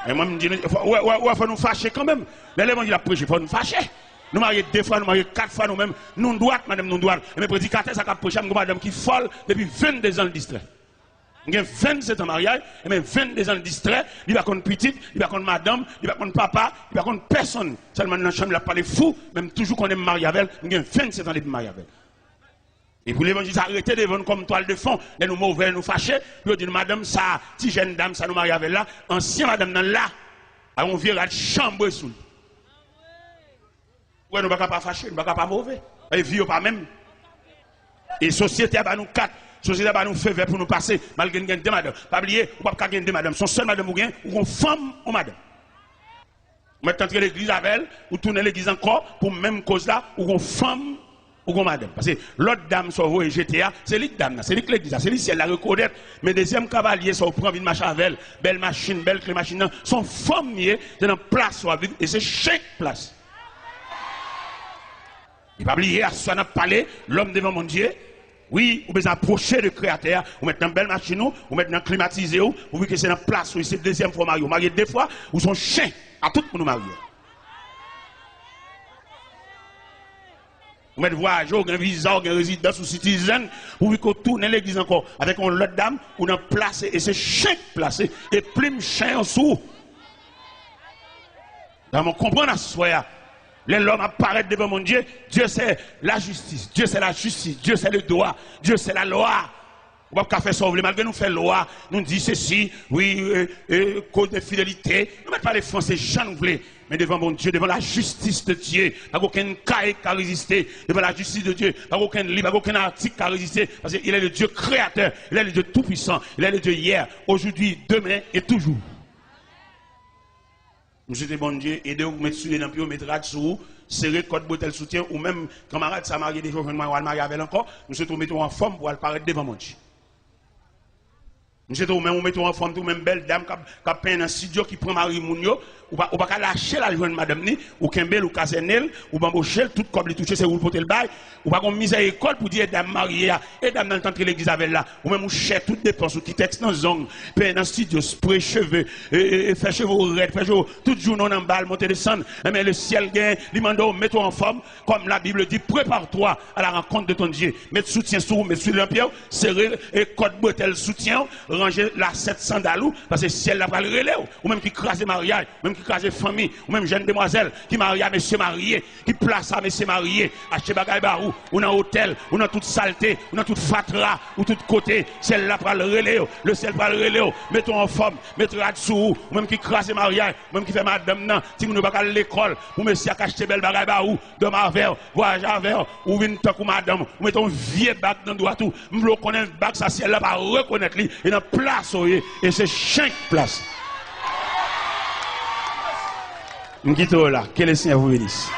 Et moi, je me dis, il faut nous fâcher quand même. L'évangile a prêché, il faut nous fâcher. Nous marions 2 fois, nous marions 4 fois nous-mêmes. Nous droite, madame non droite. Et mes prédicateurs, ça a prêché, madame qui folle depuis 22 ans de distrait. Il a 27 ans de mariage, et même 22 ans de distrait, il va contre petite, il va contre madame, il va contre papa, il va contre personne. Seulement dans la chambre, il a parlé fou, même toujours qu'on est marié avec elle, il a 27 ans de mariage avec elle. Et pour l'évangile, arrêtez de vendre comme toile de fond, de nous mauvais, nous fâcher, puis on dit, madame, ça, si jeune dame, ça nous marie avec là, ancien madame, là, on vient à chambre sous. Ouais, nous ne pouvons pas fâcher, nous ne pouvons pas mauvais. Et vie pas même. Et société va nous quatre. Société va nous faire vert pour nous passer. Malgré nous deux madame. Pas oublier, ou pas gagner deux madame. Son seul madame ou gain, ou une femme ou madame. Vous mettez entrer l'église avec elle, ou tourner l'église encore, pour même cause là, ou une femme ou une madame. Parce que l'autre dame, sur et GTA, c'est l'autre dame, c'est l'autre l'église, c'est l'autre, elle la reconnaît. Mais deuxième cavalier, ça prend une machine avec elle, belle machine, belle clé machine, son femme, c'est dans place où vivre, et c'est chaque place. Il ne va pas oublier, à ce qu'on a parlé, l'homme devant mon Dieu. Oui, vous pouvez approcher le Créateur, vous mettez dans une belle machine, vous mettez dans climatisé, vous voyez que c'est dans place où c'est deuxième fois marié. Vous mariez deux fois, vous sont chiens à tout le monde marié. Vous mettez voyage, vous avez un visa, vous avez une résidence ou citizen, vous voyez qu'on tourne l'église encore avec une autre dame, vous avez placé, et c'est chien placé, et plume chien en dessous. On comprend à ce soir. L'homme apparaît devant mon Dieu. Dieu c'est la justice. Dieu c'est la justice. Dieu c'est le droit. Dieu c'est la loi. On ne peut pas faire sauver. Malgré nous faire loi, nous dit ceci, oui, cause de fidélité. Nous ne mettons pas les Français, j'en voulais. Mais devant mon Dieu, devant la justice de Dieu, pas aucun cas qui a résisté. Devant la justice de Dieu, pas aucun livre, pas aucun article qui a résisté. Parce qu'il est le Dieu créateur. Il est le Dieu tout-puissant. Il est le Dieu hier, aujourd'hui, demain et toujours. Monsieur de bon Dieu, aidez-vous à mettre sur les nampes, mettre sur vous, serrer code bouteille soutien, ou même camarade, ça marié des jeunes, on va marier avec encore, monsieur vous mettez en forme pour apparaître devant mon Dieu. Monsieur vous mettez en forme, tout même belle dame qui a peint dans un studio qui prend Marie Mounio, ou pas lâcher la jeune madame ni, ou Kembel, ou Casenel, ou bambochel, tout comme les toucher, c'est où porter le bail, ou pas comme mise à école pour dire dame mariée, et dame dans le temps de l'église avec là, ou même ou cher toutes dépenses, ou qui texte dans zone, peint dans le studio, spray cheveux, et faire cheveux raides, faire cheveux, tout jour non en balle, monter descendre, mais le ciel gagne, l'imando, mets-toi en forme, comme la Bible dit, prépare-toi à la rencontre de ton Dieu, mets soutien sur vous, mets sur l'empire, serrer, et code bretelle soutien, ranger la 7 sandales, parce que ciel la va le relais, ou même qui crase mariage, même qui crase famille, ou même jeune demoiselle qui marie à monsieur marié, qui place à monsieur marié, acheter bagaille barou, ou dans hôtel, ou dans toute saleté, ou dans toute fatra, ou tout côté, ciel la va le relais, le ciel va le relais, mettons en forme, mettons là-dessous, ou même qui crase mariage, ou même qui fait madame nan, si vous ne pas à l'école, ou monsieur qui acheter belle bagaille barou, de marver, voyage avec, ou vin tant que madame, ou mettons vieux bac dans droit tout, m'vlo connaître bac ça ciel là va reconnaître lui, et dans place et c'est chaque place. M'quittons là, que le Seigneur vous bénisse.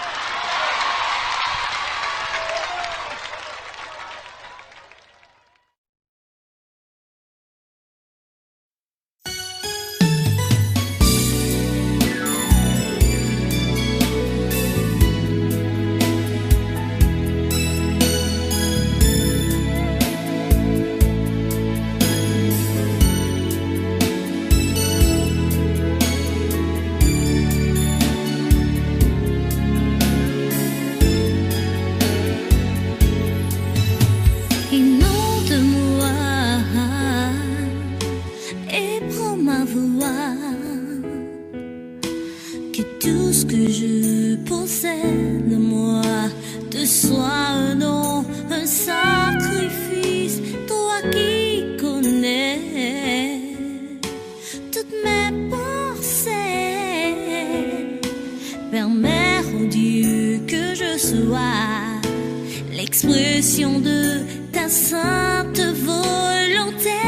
L'expression de ta sainte volonté,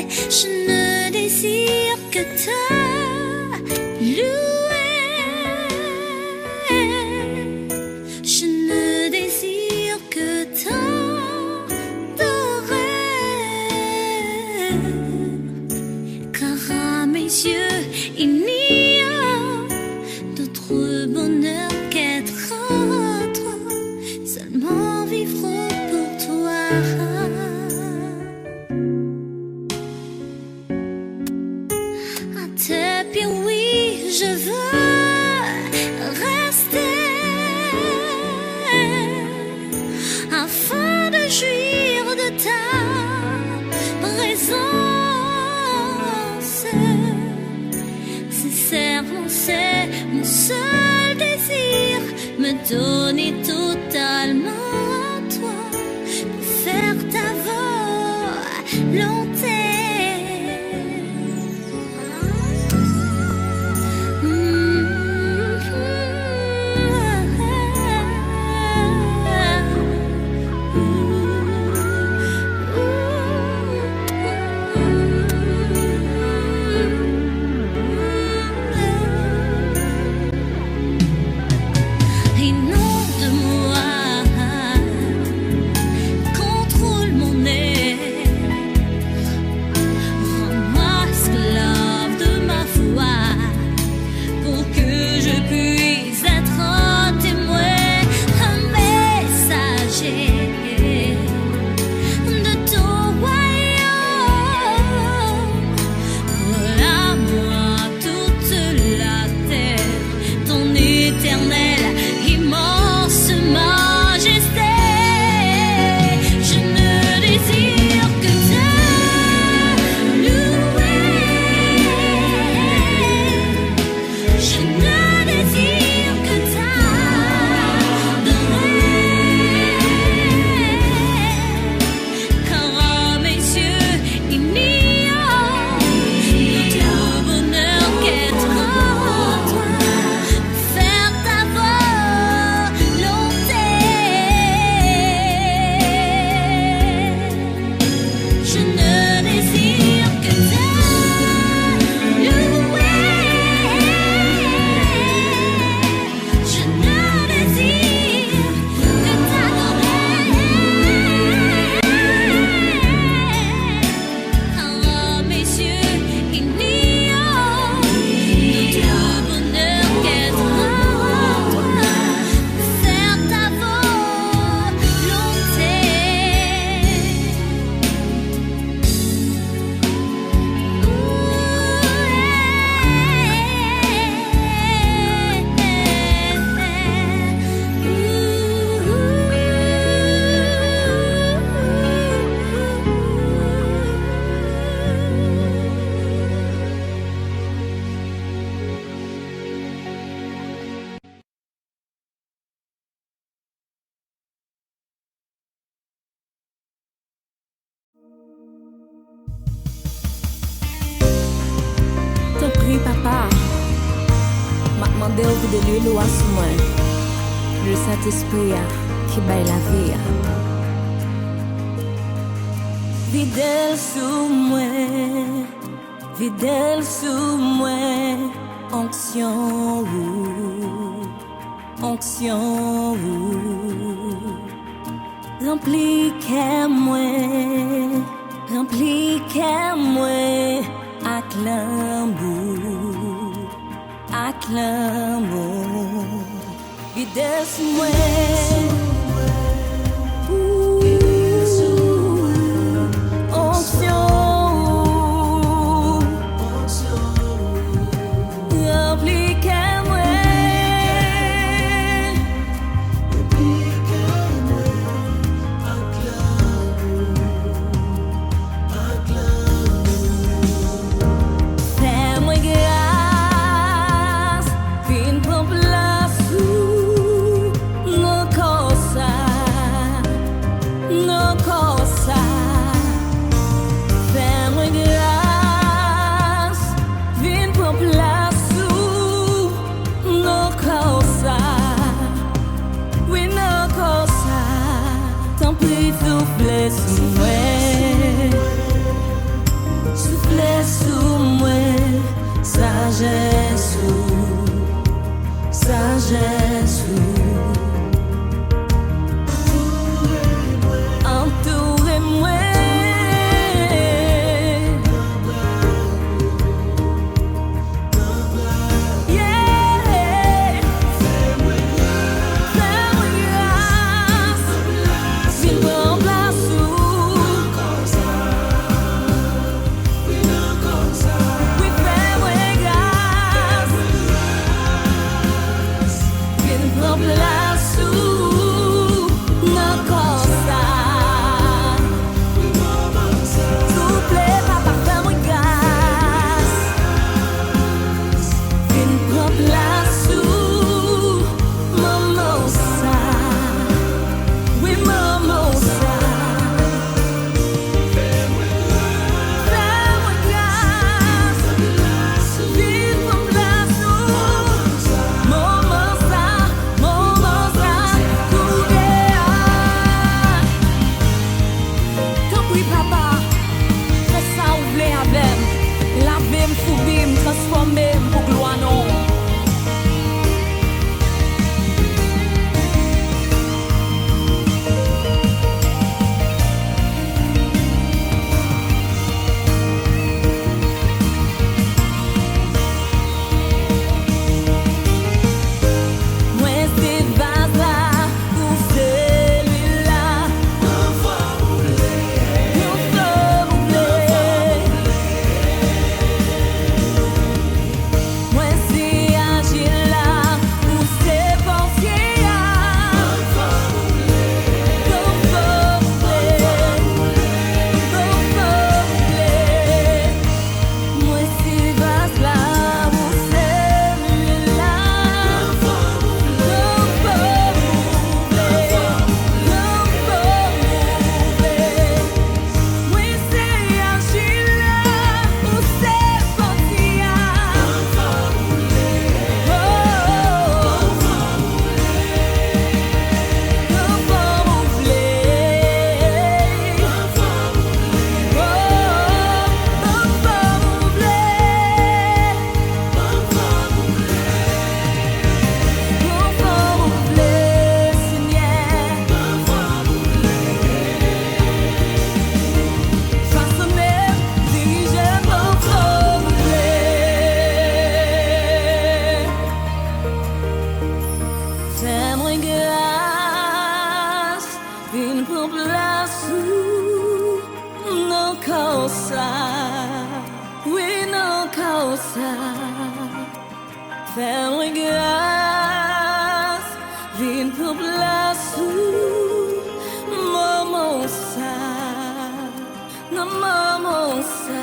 je ne désire que te louer, je ne désire que t'adorer, car à mes yeux il n'y a d'autre bonheur qu'être seulement vivre pour toi. À tes pieds, oui, je veux rester, afin de jouir de ta présence. Mon seul désir, me donner totalement à toi, pour faire ta volonté. Papa, m'a demandé au bout de l'huile ou à sous moi. Le Saint-Esprit qui baille la vie. Fidèle sous moi, fidèle sous moi. Onction, onction. Remplis qu'à moi. Acclamons, fidèle-moi. Onction, remplis qu'à moi. Fais-moi grâce, viens pour place où mon corps ça, fais-moi grâce, viens pour place maman ça, non maman ça.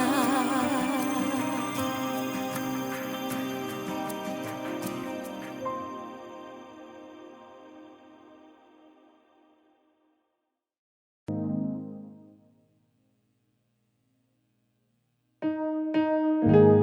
Thank you.